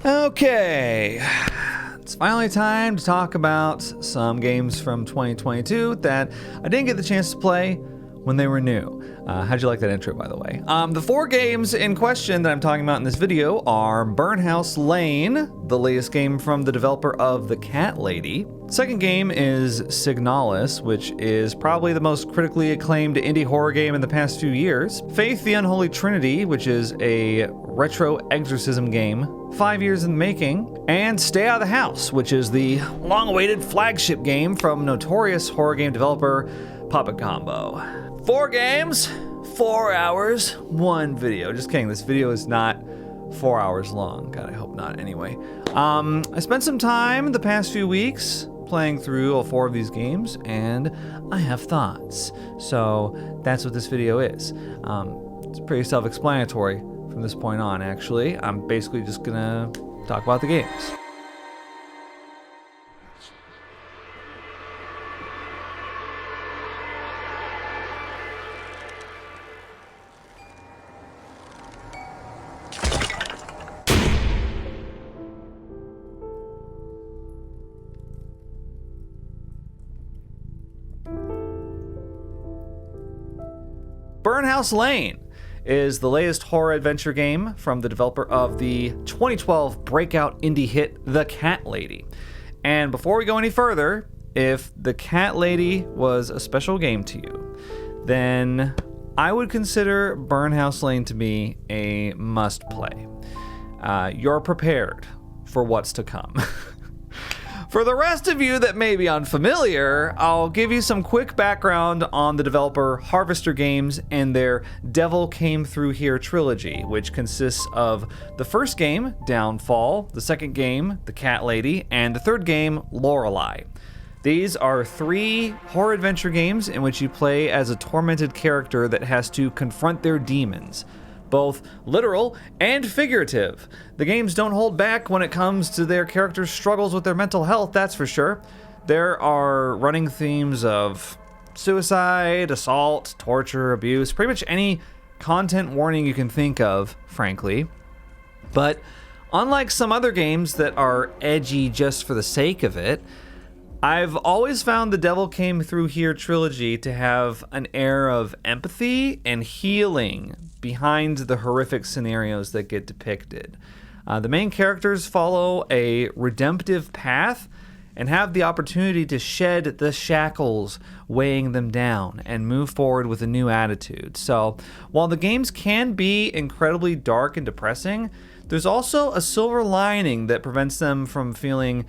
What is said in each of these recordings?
Okay, it's finally time to talk about some games from 2022 that I didn't get the chance to play when they were new. How'd you like that intro, by the way? The 4 games in question that I'm talking about in this video are Burnhouse Lane, the latest game from the developer of The Cat Lady. Second game is Signalis, which is probably the most critically acclaimed indie horror game in the past few years. Faith, the Unholy Trinity, which is a retro exorcism game 5 years in the making. And Stay Out of the House, which is the long-awaited flagship game from notorious horror game developer Puppet Combo. 4 games, 4 hours, 1 video. Just kidding, this video is not 4 hours long. God, I hope not anyway. I spent some time the past few weeks playing through all 4 of these games, and I have thoughts. So that's what this video is. It's pretty self-explanatory from this point on, actually. I'm basically just gonna talk about the games. Burnhouse Lane is the latest horror adventure game from the developer of the 2012 breakout indie hit The Cat Lady. And before we go any further, if The Cat Lady was a special game to you, then I would consider Burnhouse Lane to be a must-play. You're prepared for what's to come. For the rest of you that may be unfamiliar, I'll give you some quick background on the developer Harvester Games and their Devil Came Through Here trilogy, which consists of the first game, Downfall, the second game, The Cat Lady, and the third game, Lorelei. These are 3 horror adventure games in which you play as a tormented character that has to confront their demons, both literal and figurative. The games don't hold back when it comes to their characters' struggles with their mental health, that's for sure. There are running themes of suicide, assault, torture, abuse, pretty much any content warning you can think of, frankly. But unlike some other games that are edgy just for the sake of it, I've always found the Devil Came Through Here trilogy to have an air of empathy and healing behind the horrific scenarios that get depicted. The main characters follow a redemptive path and have the opportunity to shed the shackles weighing them down and move forward with a new attitude. So while the games can be incredibly dark and depressing, there's also a silver lining that prevents them from feeling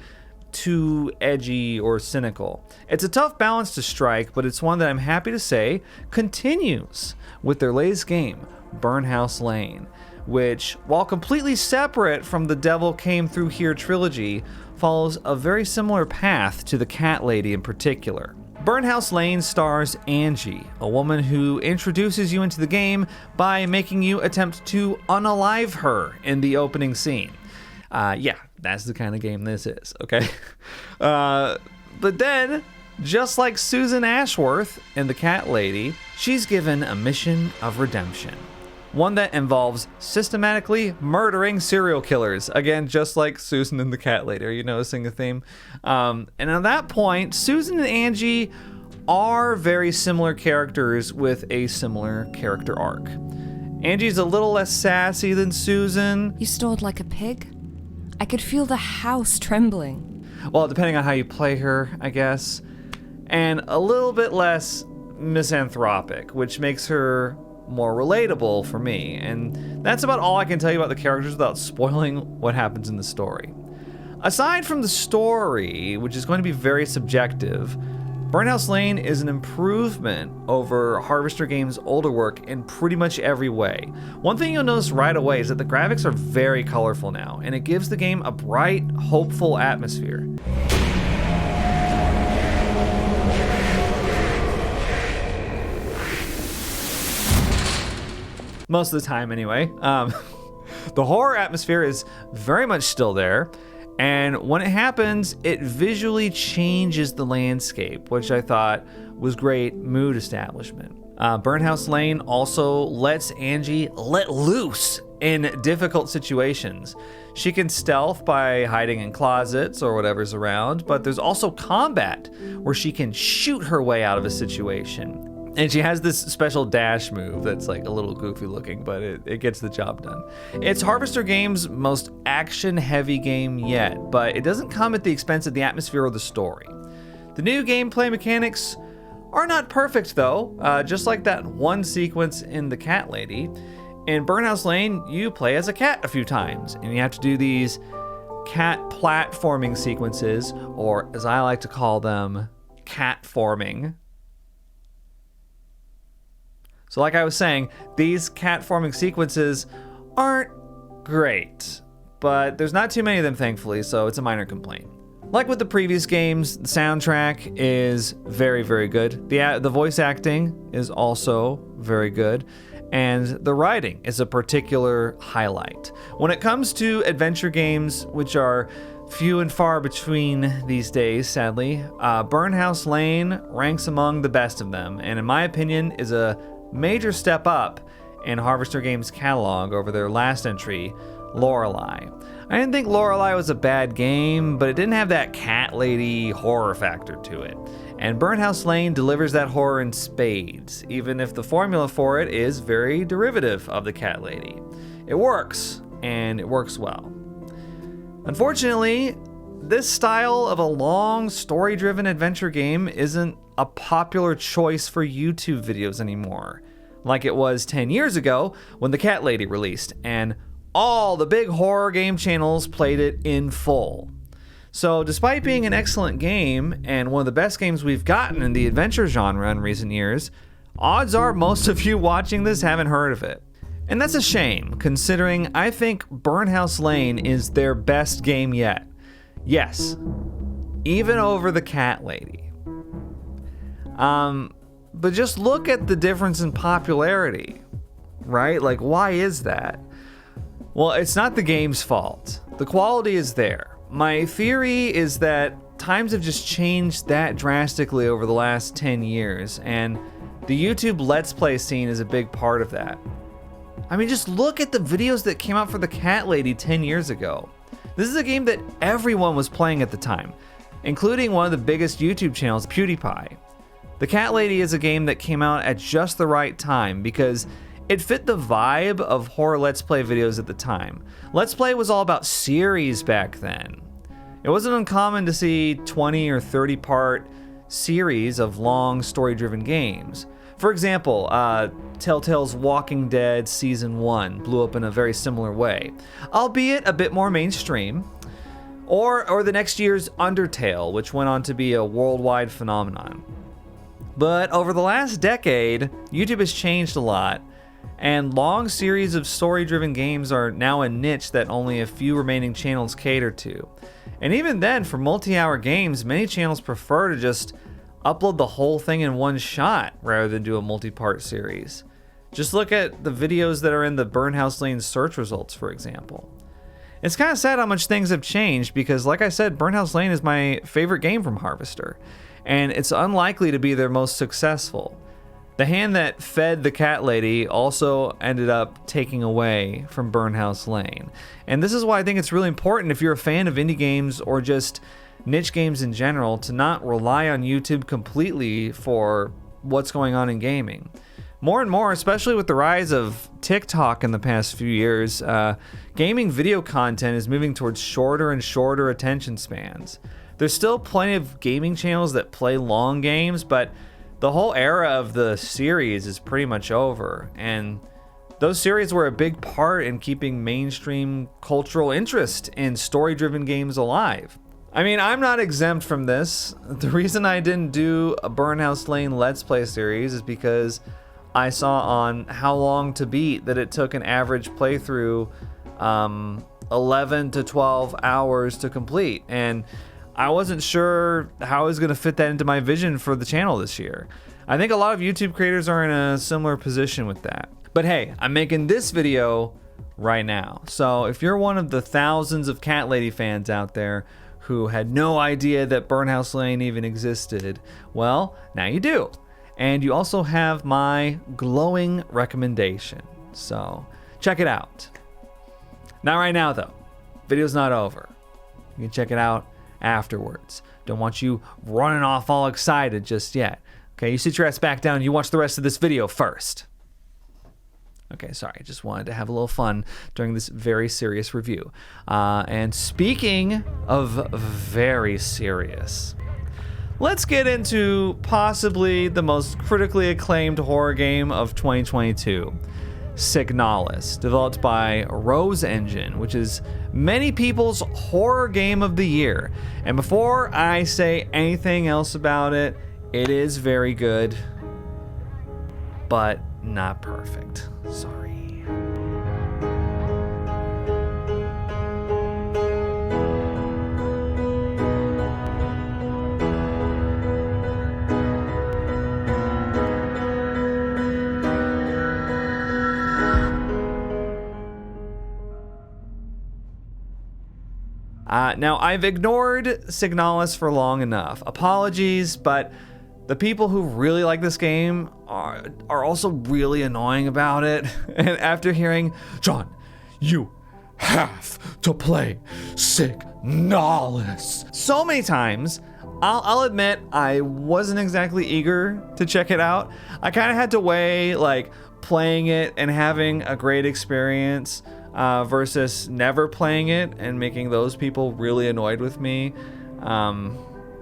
too edgy or cynical. It's a tough balance to strike, but it's one that I'm happy to say continues with their latest game, Burnhouse Lane, which, while completely separate from the Devil Came Through Here trilogy, follows a very similar path to The Cat Lady in particular. Burnhouse Lane stars Angie, a woman who introduces you into the game by making you attempt to unalive her in the opening scene. Yeah, that's the kind of game this is, okay? But then, just like Susan Ashworth in The Cat Lady, she's given a mission of redemption. One that involves systematically murdering serial killers. Again, just like Susan in The Cat Lady. Are you noticing the theme? And at that point, Susan and Angie are very similar characters with a similar character arc. Angie's a little less sassy than Susan. You snored like a pig? I could feel the house trembling. Well, depending on how you play her, I guess. And a little bit less misanthropic, which makes her more relatable for me. And that's about all I can tell you about the characters without spoiling what happens in the story. Aside from the story, which is going to be very subjective, Burnhouse Lane is an improvement over Harvester Games' older work in pretty much every way. One thing you'll notice right away is that the graphics are very colorful now, and it gives the game a bright, hopeful atmosphere. Most of the time, anyway. The horror atmosphere is very much still there, and when it happens, it visually changes the landscape, which I thought was great mood establishment. Burnhouse Lane also lets Angie let loose in difficult situations. She can stealth by hiding in closets or whatever's around, but there's also combat where she can shoot her way out of a situation. And she has this special dash move that's like a little goofy looking, but it gets the job done. It's Harvester Games' most action-heavy game yet, but it doesn't come at the expense of the atmosphere or the story. The new gameplay mechanics are not perfect though, just like that one sequence in The Cat Lady. In Burnhouse Lane, you play as a cat a few times, and you have to do these cat platforming sequences, or as I like to call them, cat forming. So like I was saying, these cat forming sequences aren't great, but there's not too many of them thankfully, so it's a minor complaint. Like with the previous games, the soundtrack is very, very good. The voice acting is also very good, and the writing is a particular highlight. When it comes to adventure games, which are few and far between these days, sadly, Burnhouse Lane ranks among the best of them, and in my opinion is a major step up in Harvester Games' catalog over their last entry, Lorelei. I didn't think Lorelei was a bad game, but it didn't have that cat lady horror factor to it. And Burnhouse Lane delivers that horror in spades, even if the formula for it is very derivative of the cat lady. It works, and it works well. Unfortunately, this style of a long, story-driven adventure game isn't a popular choice for YouTube videos anymore, like it was 10 years ago when The Cat Lady released, and all the big horror game channels played it in full. So despite being an excellent game, and one of the best games we've gotten in the adventure genre in recent years, odds are most of you watching this haven't heard of it. And that's a shame, considering I think Burnhouse Lane is their best game yet. Yes, even over The Cat Lady. But just look at the difference in popularity, right? Like, why is that? Well, it's not the game's fault. The quality is there. My theory is that times have just changed that drastically over the last 10 years, and the YouTube Let's Play scene is a big part of that. I mean, just look at the videos that came out for The Cat Lady 10 years ago. This is a game that everyone was playing at the time, including one of the biggest YouTube channels, PewDiePie. The Cat Lady is a game that came out at just the right time because it fit the vibe of horror Let's Play videos at the time. Let's Play was all about series back then. It wasn't uncommon to see 20 or 30 part series of long story-driven games. For example, Telltale's Walking Dead Season 1 blew up in a very similar way, albeit a bit more mainstream. Or the next year's Undertale, which went on to be a worldwide phenomenon. But over the last decade, YouTube has changed a lot, and long series of story-driven games are now a niche that only a few remaining channels cater to. And even then, for multi-hour games, many channels prefer to just upload the whole thing in one shot rather than do a multi-part series. Just look at the videos that are in the Burnhouse Lane search results, for example. It's kind of sad how much things have changed because, like I said, Burnhouse Lane is my favorite game from Harvester, and it's unlikely to be their most successful. The hand that fed the Cat Lady also ended up taking away from Burnhouse Lane. And this is why I think it's really important, if you're a fan of indie games or just niche games in general, to not rely on YouTube completely for what's going on in gaming. More and more, especially with the rise of TikTok in the past few years, gaming video content is moving towards shorter and shorter attention spans. There's still plenty of gaming channels that play long games, but the whole era of the series is pretty much over, and those series were a big part in keeping mainstream cultural interest in story-driven games alive. I mean, I'm not exempt from this. The reason I didn't do a Burnhouse Lane Let's Play series is because I saw on How Long to Beat that it took an average playthrough 11 to 12 hours to complete, and I wasn't sure how I was going to fit that into my vision for the channel this year. I think a lot of YouTube creators are in a similar position with that. But hey, I'm making this video right now. So if you're one of the thousands of Cat Lady fans out there who had no idea that Burnhouse Lane even existed, well, now you do. And you also have my glowing recommendation. So check it out. Not right now, though. Video's not over. You can check it out afterwards. Don't want you running off all excited just yet. Okay, you sit your ass back down and you watch the rest of this video first. Okay, sorry. Just wanted to have a little fun during this very serious review. And speaking of very serious, let's get into possibly the most critically acclaimed horror game of 2022, Signalis, developed by Rose Engine, which is many people's horror game of the year. And before I say anything else about it, it is very good, but not perfect. Sorry. Now, I've ignored Signalis for long enough. Apologies, but the people who really like this game are also really annoying about it. And after hearing, John, you have to play Signalis so many times, I'll admit I wasn't exactly eager to check it out. I kind of had to weigh like playing it and having a great experience versus never playing it and making those people really annoyed with me.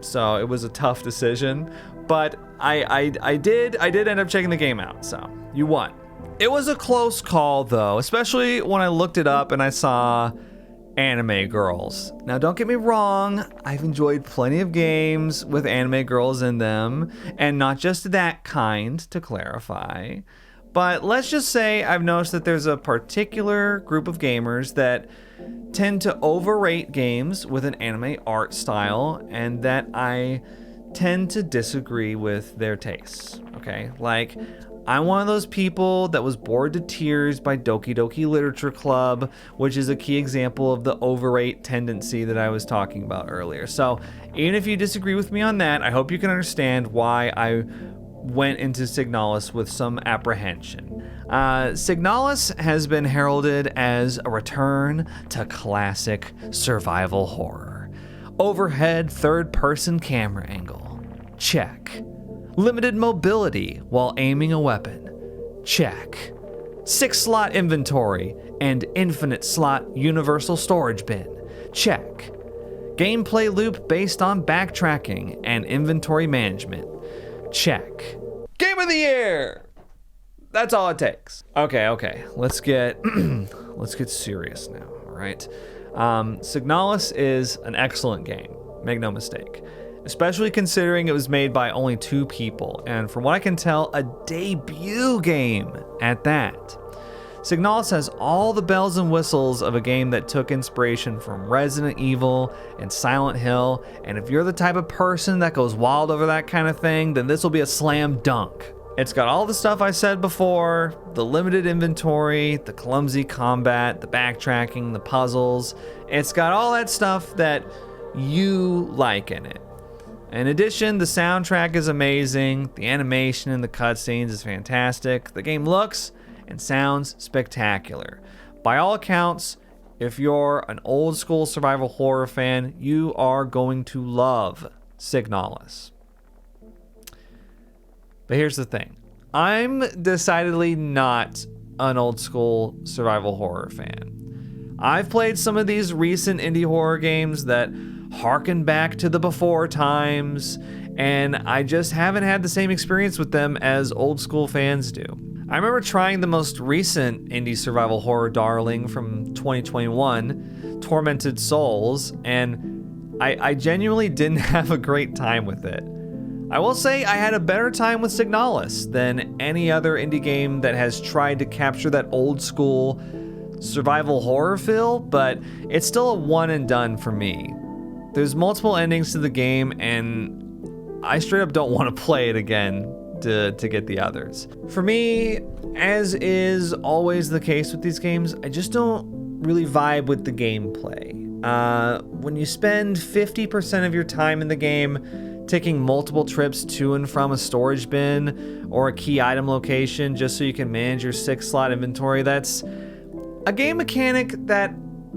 So it was a tough decision, but I did end up checking the game out. So you won. It was a close call though, especially when I looked it up and I saw anime girls. Now don't get me wrong, I've enjoyed plenty of games with anime girls in them, and not just that kind, to clarify. But let's just say I've noticed that there's a particular group of gamers that tend to overrate games with an anime art style, and that I tend to disagree with their tastes, okay? Like, I'm one of those people that was bored to tears by Doki Doki Literature Club, which is a key example of the overrate tendency that I was talking about earlier. So even if you disagree with me on that, I hope you can understand why I went into Signalis with some apprehension. Signalis has been heralded as a return to classic survival horror. Overhead third-person camera angle. Check. Limited mobility while aiming a weapon. Check. 6-slot inventory and infinite slot universal storage bin. Check. Gameplay loop based on backtracking and inventory management. Check. Game of the year! That's all it takes. Okay. Let's get serious now, all right? Signalis is an excellent game, make no mistake. Especially considering it was made by only 2 people, and from what I can tell, a debut game at that. Signalis has all the bells and whistles of a game that took inspiration from Resident Evil and Silent Hill, and if you're the type of person that goes wild over that kind of thing, then this will be a slam dunk. It's got all the stuff I said before, the limited inventory, the clumsy combat, the backtracking, the puzzles. It's got all that stuff that you like in it. In addition, the soundtrack is amazing, the animation in the cutscenes is fantastic, the game looks and sounds spectacular. By all accounts, if you're an old school survival horror fan, you are going to love Signalis. But here's the thing. I'm decidedly not an old school survival horror fan. I've played some of these recent indie horror games that harken back to the before times, and I just haven't had the same experience with them as old school fans do. I remember trying the most recent indie survival horror darling from 2021, Tormented Souls, and I genuinely didn't have a great time with it. I will say I had a better time with Signalis than any other indie game that has tried to capture that old school survival horror feel, but it's still a one and done for me. There's multiple endings to the game, and I straight up don't want to play it again to get the others. For me, as is always the case with these games, I just don't really vibe with the gameplay. When you spend 50% of your time in the game taking multiple trips to and from a storage bin or a key item location just so you can manage your 6-slot inventory, that's a game mechanic that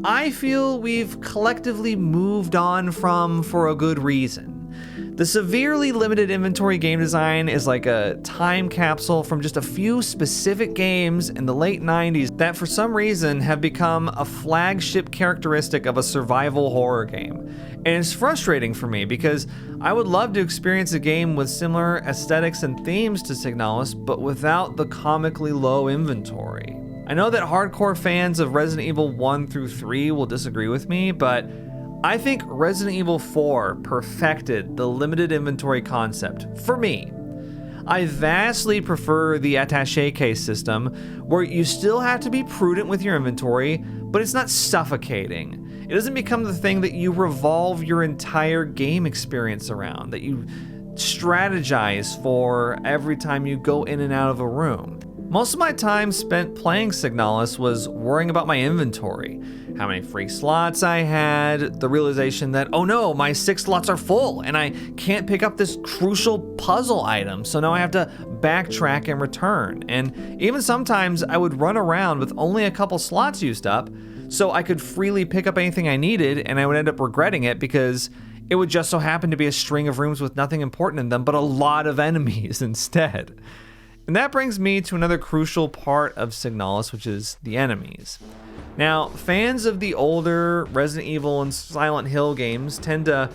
I feel we've collectively moved on from for a good reason. The severely limited inventory game design is like a time capsule from just a few specific games in the late 90s that for some reason have become a flagship characteristic of a survival horror game. And it's frustrating for me because I would love to experience a game with similar aesthetics and themes to Signalis, but without the comically low inventory. I know that hardcore fans of Resident Evil 1 through 3 will disagree with me, but I think Resident Evil 4 perfected the limited inventory concept for me. I vastly prefer the attaché case system, where you still have to be prudent with your inventory, but it's not suffocating. It doesn't become the thing that you revolve your entire game experience around, that you strategize for every time you go in and out of a room. Most of my time spent playing Signalis was worrying about my inventory, how many free slots I had, the realization that, oh no, my 6 slots are full and I can't pick up this crucial puzzle item, so now I have to backtrack and return. And even sometimes I would run around with only a couple slots used up, so I could freely pick up anything I needed, and I would end up regretting it because it would just so happen to be a string of rooms with nothing important in them, but a lot of enemies instead. And that brings me to another crucial part of Signalis, which is the enemies. Now, fans of the older Resident Evil and Silent Hill games tend to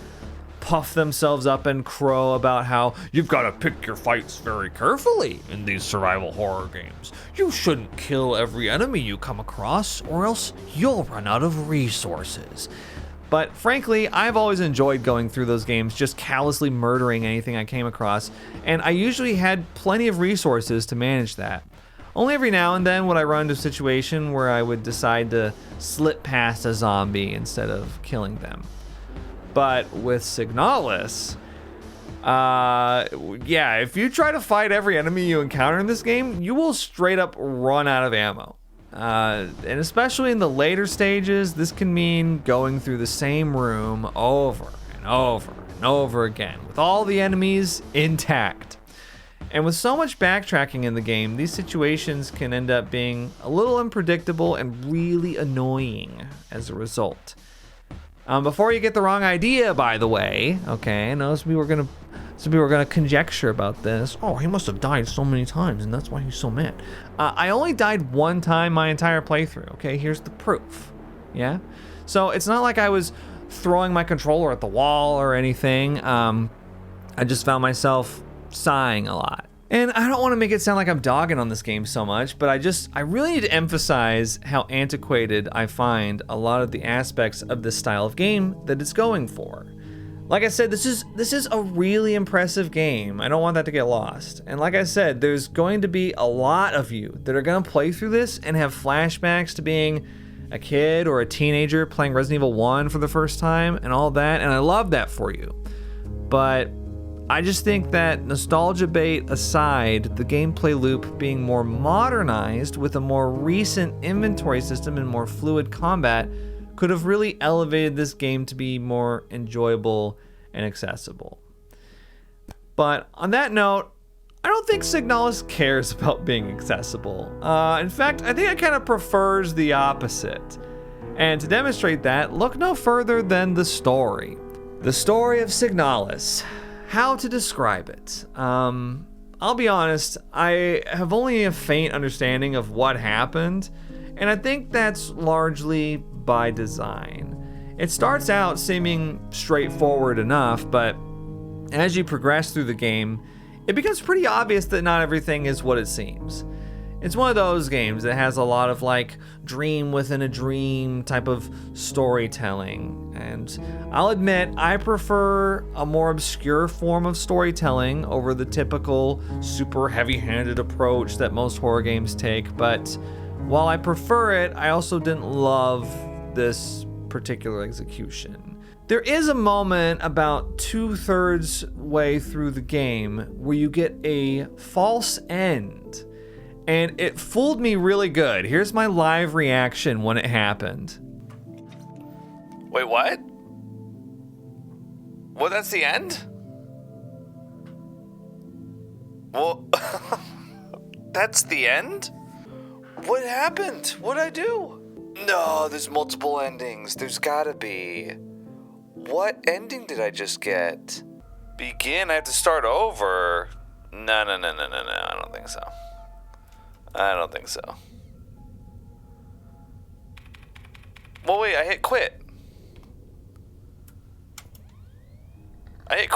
puff themselves up and crow about how you've got to pick your fights very carefully in these survival horror games. You shouldn't kill every enemy you come across, or else you'll run out of resources. But frankly, I've always enjoyed going through those games, just callously murdering anything I came across, and I usually had plenty of resources to manage that. Only every now and then would I run into a situation where I would decide to slip past a zombie instead of killing them. But with Signalis, if you try to fight every enemy you encounter in this game, you will straight up run out of ammo. And especially in the later stages, this can mean going through the same room over and over and over again, with all the enemies intact. And with so much backtracking in the game, these situations can end up being a little unpredictable and really annoying as a result. Before you get the wrong idea, by the way, okay, I know some people are gonna conjecture about this. Oh, he must have died so many times, and that's why he's so mad. I only died one time my entire playthrough. Okay, here's the proof. Yeah, so it's not like I was throwing my controller at the wall or anything. I just found myself sighing a lot. And I don't want to make it sound like I'm dogging on this game so much, but I really need to emphasize how antiquated I find a lot of the aspects of this style of game that it's going for. Like I said, this is a really impressive game. I don't want that to get lost. And like I said, there's going to be a lot of you that are going to play through this and have flashbacks to being a kid or a teenager playing Resident Evil 1 for the first time and all that, and I love that for you. But I just think that nostalgia bait aside, the gameplay loop being more modernized with a more recent inventory system and more fluid combat could have really elevated this game to be more enjoyable and accessible. But on that note, I don't think Signalis cares about being accessible. In fact, I think it kind of prefers the opposite. And to demonstrate that, look no further than the story. The story of Signalis. How to describe it? I'll be honest, I have only a faint understanding of what happened, and I think that's largely by design. It starts out seeming straightforward enough, but as you progress through the game, it becomes pretty obvious that not everything is what it seems. It's one of those games that has a lot of like dream within a dream type of storytelling. And I'll admit, I prefer a more obscure form of storytelling over the typical super heavy-handed approach that most horror games take. But while I prefer it, I also didn't love this particular execution. There is a moment about 2/3 way through the game where you get a false end. And it fooled me really good. Here's my live reaction when it happened. Wait, what? Well, that's the end? Well, that's the end? What happened? What'd I do? No, there's multiple endings. There's gotta be. What ending did I just get? Begin? I have to start over? No. I don't think so. Well, wait, I hit quit. I hit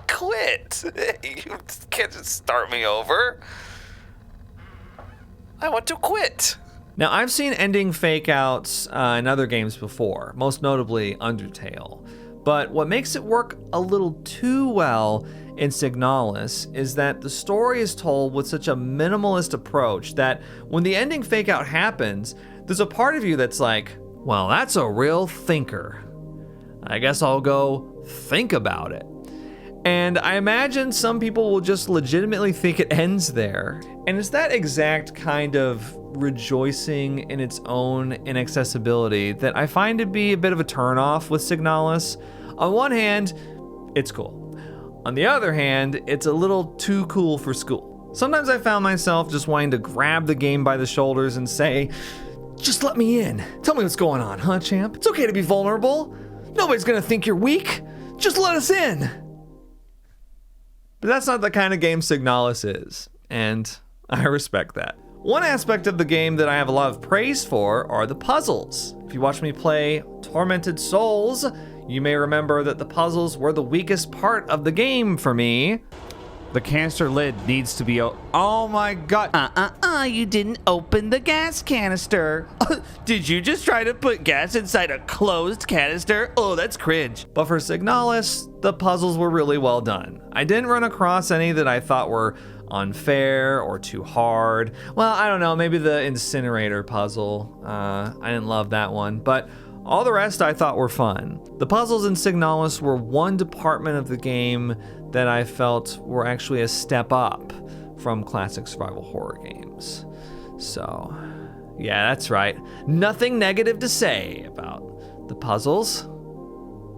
quit. You can't just start me over. I want to quit. Now, I've seen ending fake outs in other games before, most notably Undertale. But what makes it work a little too well in Signalis is that the story is told with such a minimalist approach that when the ending fake out happens, there's a part of you that's like, well, that's a real thinker. I guess I'll go think about it. And I imagine some people will just legitimately think it ends there. And it's that exact kind of rejoicing in its own inaccessibility that I find to be a bit of a turnoff with Signalis. On one hand, it's cool. On the other hand, it's a little too cool for school. Sometimes I found myself just wanting to grab the game by the shoulders and say, just let me in. Tell me what's going on, huh, champ? It's okay to be vulnerable. Nobody's gonna think you're weak. Just let us in. But that's not the kind of game Signalis is, and I respect that. One aspect of the game that I have a lot of praise for are the puzzles. If you watch me play Tormented Souls, you may remember that the puzzles were the weakest part of the game for me. The canister lid needs to be oh my god. You didn't open the gas canister. Did you just try to put gas inside a closed canister? Oh, that's cringe. But for Signalis, the puzzles were really well done. I didn't run across any that I thought were unfair or too hard. Well, I don't know, maybe the incinerator puzzle. I didn't love that one, but all the rest I thought were fun. The puzzles in Signalis were one department of the game that I felt were actually a step up from classic survival horror games. So, yeah, that's right. Nothing negative to say about the puzzles.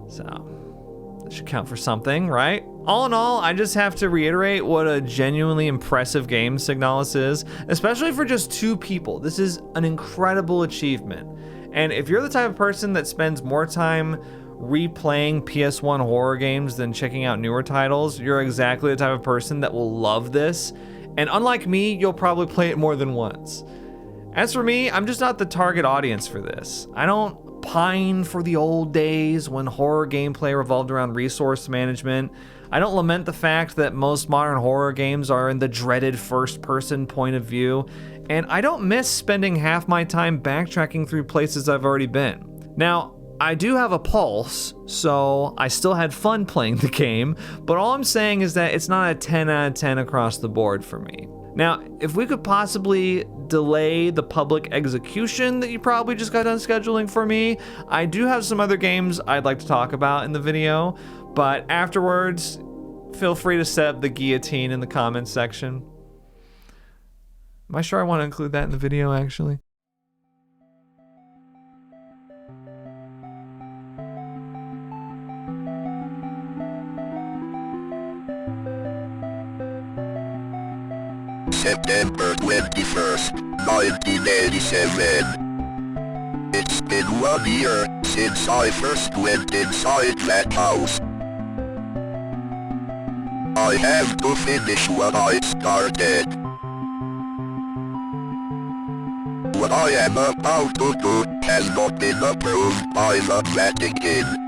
So, that should count for something, right? All in all, I just have to reiterate what a genuinely impressive game Signalis is, especially for just 2 people. This is an incredible achievement. And if you're the type of person that spends more time replaying PS1 horror games than checking out newer titles, you're exactly the type of person that will love this. And unlike me, you'll probably play it more than once. As for me, I'm just not the target audience for this. I don't pine for the old days when horror gameplay revolved around resource management. I don't lament the fact that most modern horror games are in the dreaded first-person point of view. And I don't miss spending half my time backtracking through places I've already been. Now, I do have a pulse, so I still had fun playing the game, but all I'm saying is that it's not a 10 out of 10 across the board for me. Now, if we could possibly delay the public execution that you probably just got done scheduling for me, I do have some other games I'd like to talk about in the video, but afterwards, feel free to set up the guillotine in the comments section. Am I sure I want to include that in the video, actually? September 21st, 1987. It's been 1 year since I first went inside that house. I have to finish what I started. What I am about to do has not been approved by the Vatican.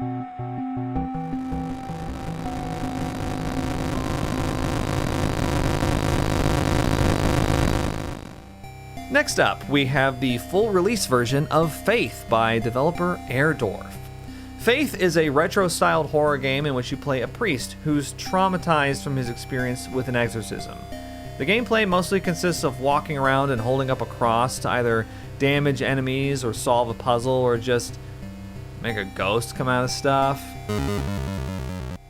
Next up, we have the full release version of Faith by developer Airdorf. Faith is a retro-styled horror game in which you play a priest who's traumatized from his experience with an exorcism. The gameplay mostly consists of walking around and holding up a cross to either damage enemies or solve a puzzle or just make a ghost come out of stuff.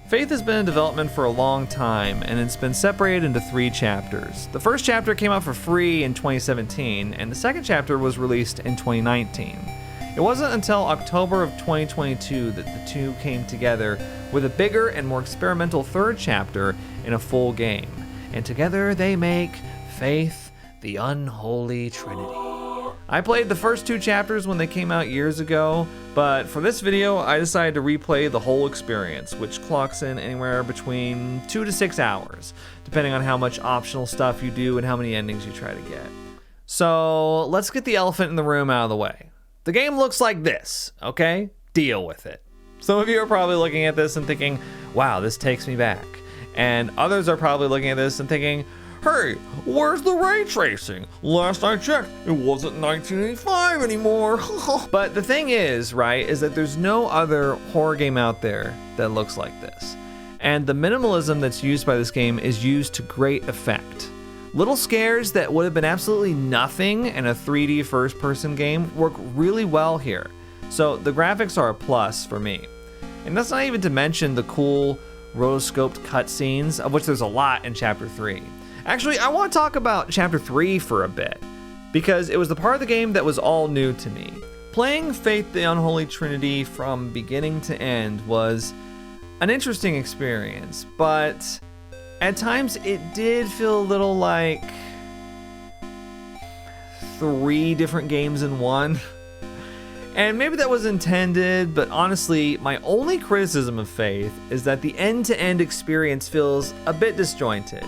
Faith has been in development for a long time, and it's been separated into 3 chapters. The first chapter came out for free in 2017, and the second chapter was released in 2019. It wasn't until October of 2022 that the two came together with a bigger and more experimental third chapter in a full game. And together they make Faith, the Unholy Trinity. I played the first 2 chapters when they came out years ago, but for this video, I decided to replay the whole experience, which clocks in anywhere between 2 to 6 hours, depending on how much optional stuff you do and how many endings you try to get. So let's get the elephant in the room out of the way. The game looks like this, okay? Deal with it. Some of you are probably looking at this and thinking, wow, this takes me back. And others are probably looking at this and thinking, hey, where's the ray tracing? Last I checked, it wasn't 1985 anymore. But the thing is, right, is that there's no other horror game out there that looks like this. And the minimalism that's used by this game is used to great effect. Little scares that would have been absolutely nothing in a 3D first-person game work really well here. So the graphics are a plus for me. And that's not even to mention the cool rotoscoped cutscenes, of which there's a lot in Chapter 3. Actually, I want to talk about Chapter 3 for a bit, because it was the part of the game that was all new to me. Playing Faith the Unholy Trinity from beginning to end was an interesting experience, but at times it did feel a little like 3 different games in one. And maybe that was intended, but honestly, my only criticism of Faith is that the end-to-end experience feels a bit disjointed.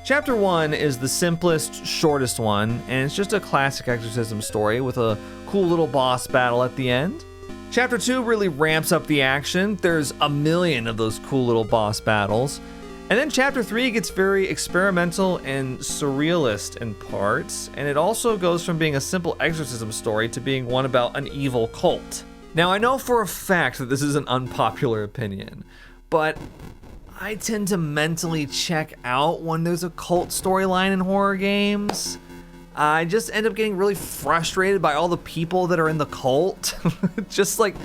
Chapter 1 is the simplest, shortest one, and it's just a classic exorcism story with a cool little boss battle at the end. Chapter 2 really ramps up the action. There's a million of those cool little boss battles. And then Chapter 3 gets very experimental and surrealist in parts, and it also goes from being a simple exorcism story to being one about an evil cult. Now, I know for a fact that this is an unpopular opinion, but I tend to mentally check out when there's a cult storyline in horror games. I just end up getting really frustrated by all the people that are in the cult. Just like,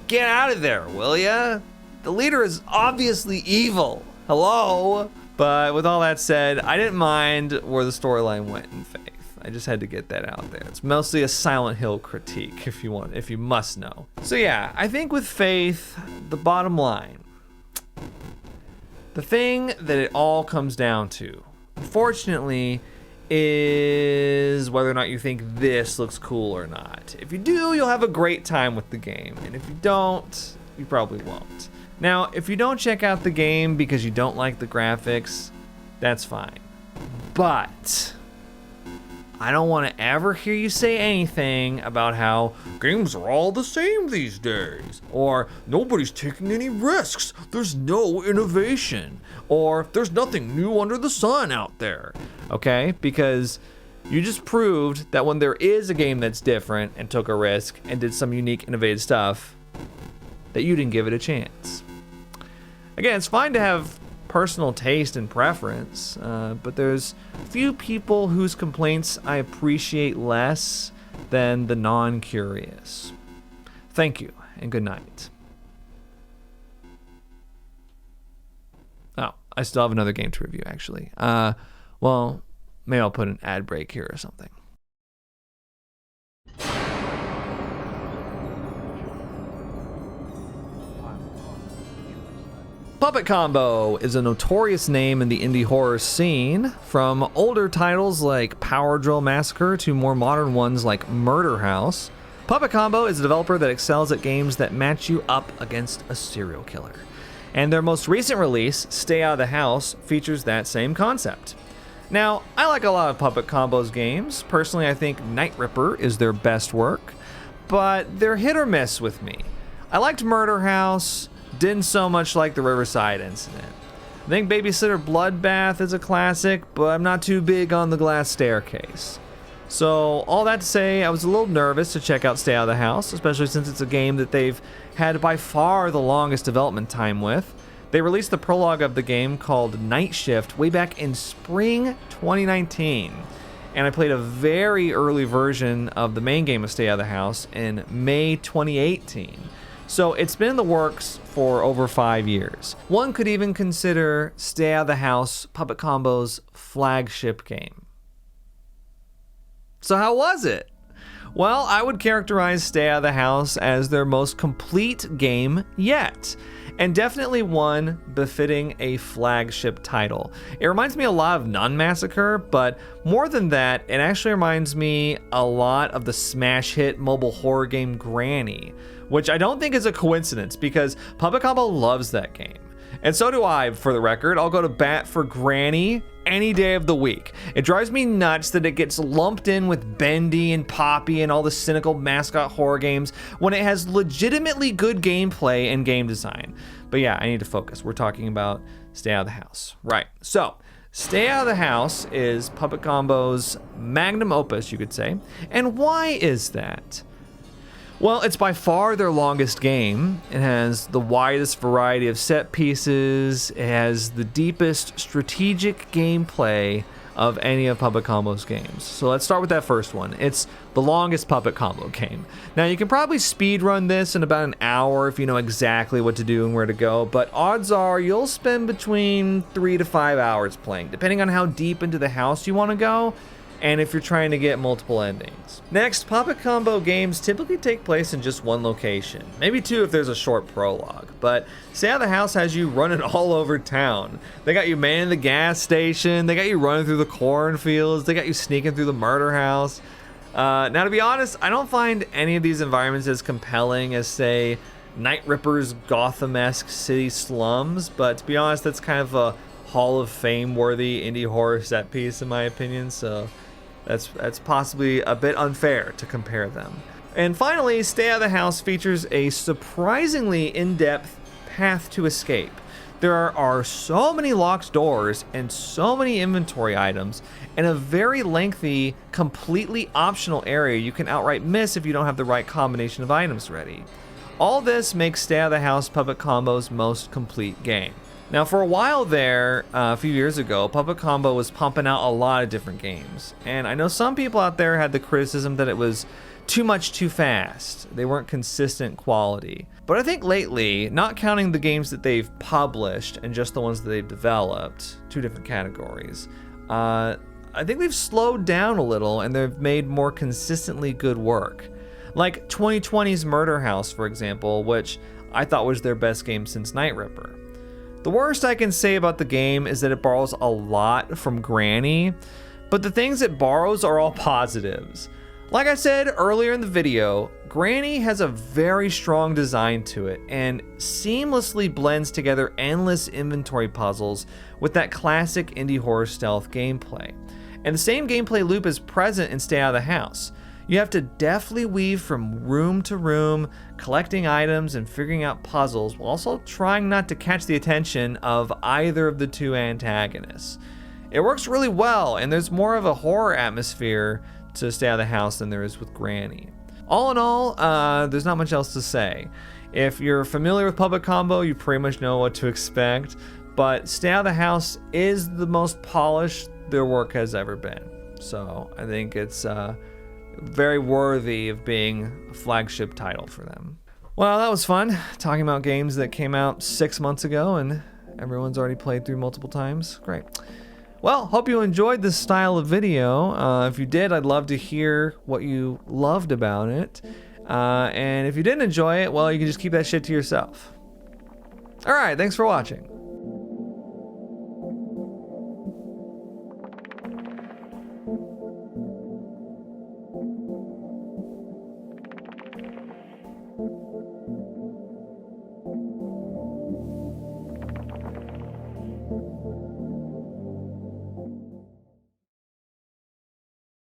get out of there, will ya? The leader is obviously evil. Hello? But with all that said, I didn't mind where the storyline went in Faith. I just had to get that out there. It's mostly a Silent Hill critique, if you must know. So yeah, I think with Faith, the bottom line, the thing that it all comes down to, unfortunately, is whether or not you think this looks cool or not. If you do, you'll have a great time with the game, and if you don't, you probably won't. Now, if you don't check out the game because you don't like the graphics, that's fine. But I don't want to ever hear you say anything about how games are all the same these days, or nobody's taking any risks, there's no innovation, or there's nothing new under the sun out there, okay? Because you just proved that when there is a game that's different and took a risk and did some unique, innovative stuff, that you didn't give it a chance. Again, it's fine to have personal taste and preference, but there's few people whose complaints I appreciate less than the non-curious. Thank you, and good night. Oh, I still have another game to review, actually. Well, maybe I'll put an ad break here or something. Puppet Combo is a notorious name in the indie horror scene, from older titles like Power Drill Massacre to more modern ones like Murder House. Puppet Combo is a developer that excels at games that match you up against a serial killer. And their most recent release, Stay Out of the House, features that same concept. Now, I like a lot of Puppet Combo's games. Personally, I think Night Ripper is their best work, but they're hit or miss with me. I liked Murder House, didn't so much like the Riverside incident. I think Babysitter Bloodbath is a classic, but I'm not too big on the Glass Staircase. So all that to say, I was a little nervous to check out Stay Out of the House, especially since it's a game that they've had by far the longest development time with. They released the prologue of the game called Night Shift way back in spring 2019. And I played a very early version of the main game of Stay Out of the House in May 2018. So it's been in the works for over 5 years. One could even consider Stay Out of the House Puppet Combo's flagship game. So how was it? Well, I would characterize Stay Out of the House as their most complete game yet, and definitely one befitting a flagship title. It reminds me a lot of Nun Massacre, but more than that, it actually reminds me a lot of the smash hit mobile horror game Granny, which I don't think is a coincidence because Puppet Combo loves that game. And so do I, for the record. I'll go to bat for Granny any day of the week. It drives me nuts that it gets lumped in with Bendy and Poppy and all the cynical mascot horror games when it has legitimately good gameplay and game design. But yeah, I need to focus. We're talking about Stay Out of the House. Right. So, Stay Out of the House is Puppet Combo's magnum opus, you could say. And why is that? Well, it's by far their longest game. It has the widest variety of set pieces. It has the deepest strategic gameplay of any of Puppet Combo's games. So let's start with that first one. It's the longest Puppet Combo game. Now, you can probably speedrun this in about an hour if you know exactly what to do and where to go, but odds are you'll spend between 3 to 5 hours playing, depending on how deep into the house you want to go, and if you're trying to get multiple endings. Next, Puppet Combo games typically take place in just one location, maybe two if there's a short prologue, but Stay Out of the House has you running all over town. They got you manning the gas station, they got you running through the cornfields, they got you sneaking through the murder house. Now, to be honest, I don't find any of these environments as compelling as, say, Night Ripper's Gotham-esque city slums, but to be honest, that's kind of a Hall of Fame-worthy indie horror set piece in my opinion, so that's possibly a bit unfair to compare them. And finally, Stay Out of the House features a surprisingly in-depth path to escape. There are so many locked doors and so many inventory items, and a very lengthy, completely optional area you can outright miss if you don't have the right combination of items ready. All this makes Stay Out of the House Puppet Combo's most complete game. Now, for a while there, a few years ago, Puppet Combo was pumping out a lot of different games. And I know some people out there had the criticism that it was too much too fast. They weren't consistent quality. But I think lately, not counting the games that they've published and just the ones that they've developed, two different categories, I think they've slowed down a little and they've made more consistently good work. Like 2020's Murder House, for example, which I thought was their best game since Night Ripper. The worst I can say about the game is that it borrows a lot from Granny, but the things it borrows are all positives. Like I said earlier in the video, Granny has a very strong design to it and seamlessly blends together endless inventory puzzles with that classic indie horror stealth gameplay. And the same gameplay loop is present in Stay Out of the House. You have to deftly weave from room to room, collecting items and figuring out puzzles, while also trying not to catch the attention of either of the two antagonists. It works really well, and there's more of a horror atmosphere to Stay Out of the House than there is with Granny. All in all, there's not much else to say. If you're familiar with Puppet Combo, you pretty much know what to expect, but Stay Out of the House is the most polished their work has ever been. So I think it's very worthy of being a flagship title for them. Well, that was fun, talking about games that came out 6 months ago and everyone's already played through multiple times. Great. Well, hope you enjoyed this style of video. If you did, I'd love to hear what you loved about it. And if you didn't enjoy it, well, you can just keep that shit to yourself. All right, thanks for watching.